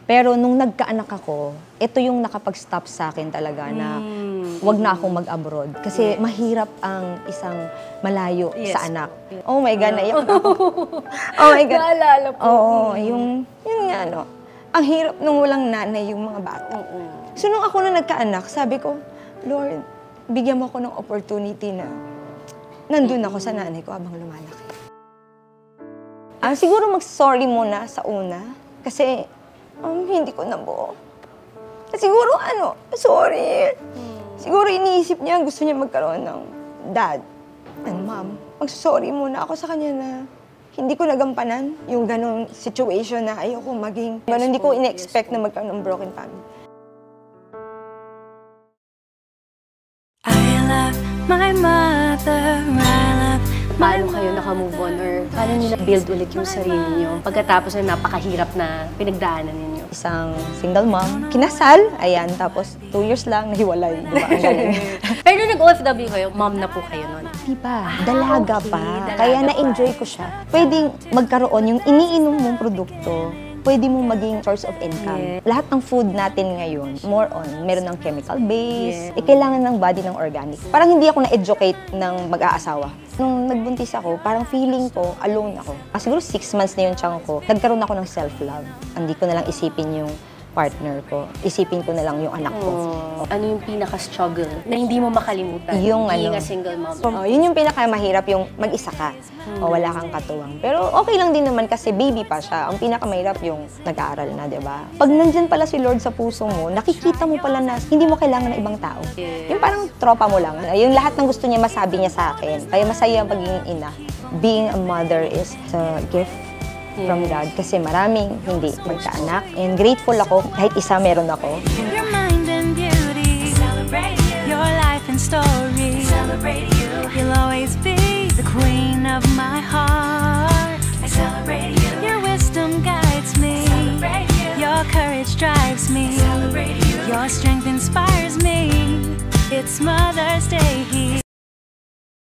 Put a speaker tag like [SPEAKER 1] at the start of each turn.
[SPEAKER 1] Pero nung nagkaanak ako, ito yung nakapag-stop sa akin talaga na wag na akong mag-abroad. Kasi mahirap ang isang malayo sa anak. Oh my God, naiyak na ako. Oh my God.
[SPEAKER 2] Naalala po.
[SPEAKER 1] Oo, yun nga, no. Ang hirap nung walang nanay yung mga bata. So nung ako na nagkaanak, sabi ko, Lord, bigyan mo ako ng opportunity na nandun ako sa nanay ko habang lumalaki. Siguro mag-sorry muna sa una kasi hindi ko nabuo. Siguro sorry. Siguro iniisip niya, gusto niya magkaroon ng dad and mom. Mag-sorry muna ako sa kanya na hindi ko nagampanan yung ganong situation na ayoko maging. Hindi ko ina-expect na magkaroon ng broken family.
[SPEAKER 3] I love my mother, I love
[SPEAKER 2] Paano kayo naka-move on or paano nyo na-build ulit yung sarili nyo pagkatapos na napakahirap na pinagdaanan ninyo?
[SPEAKER 1] Isang single mom, kinasal, ayan, tapos 2 years lang, nahiwalay. Diba? Ang galing.
[SPEAKER 2] Pero nung nag-OFW kayo, mom na po kayo nun?
[SPEAKER 1] Di ba? Dalaga pa.
[SPEAKER 2] Dalaga
[SPEAKER 1] Kaya
[SPEAKER 2] pa.
[SPEAKER 1] na-enjoy ko siya. Pwedeng magkaroon yung iniinom mong produkto, pwede mong maging source of income. Lahat ng food natin ngayon, more on, meron ng chemical base, kailangan ng body ng organic. Parang hindi ako na-educate ng mag-aasawa. Nung nagbuntis ako, parang feeling ko, alone ako. Siguro 6 months na yung tiyan ko, nagkaroon ako ng self-love. Hindi ko na lang isipin yung partner ko. Isipin ko na lang yung anak ko.
[SPEAKER 2] Ano yung pinaka-struggle na hindi mo makalimutan?
[SPEAKER 1] Yung
[SPEAKER 2] being a single mom.
[SPEAKER 1] Yun yung pinakamahirap, yung mag-isa ka. O wala kang katuwang. Pero okay lang din naman kasi baby pa siya. Ang pinakamahirap yung nag-aaral na, di ba? Pag nandyan pala si Lord sa puso mo, nakikita mo pala na hindi mo kailangan ng ibang tao. Yung parang tropa mo lang. Yung lahat ng gusto niya masabi niya sa akin. Kaya masaya pagiging ina. Being a mother is a gift from God kasi maraming hindi magkaanak. And grateful ako kahit isa meron ako.
[SPEAKER 3] your mind and beauty. Celebrate you. Your life and story. Celebrate you. You'll always be the queen of my heart. I celebrate you. Your wisdom guides me. Celebrate you. Your courage drives me. Celebrate you. Your strength inspires me. It's Mother's Day here.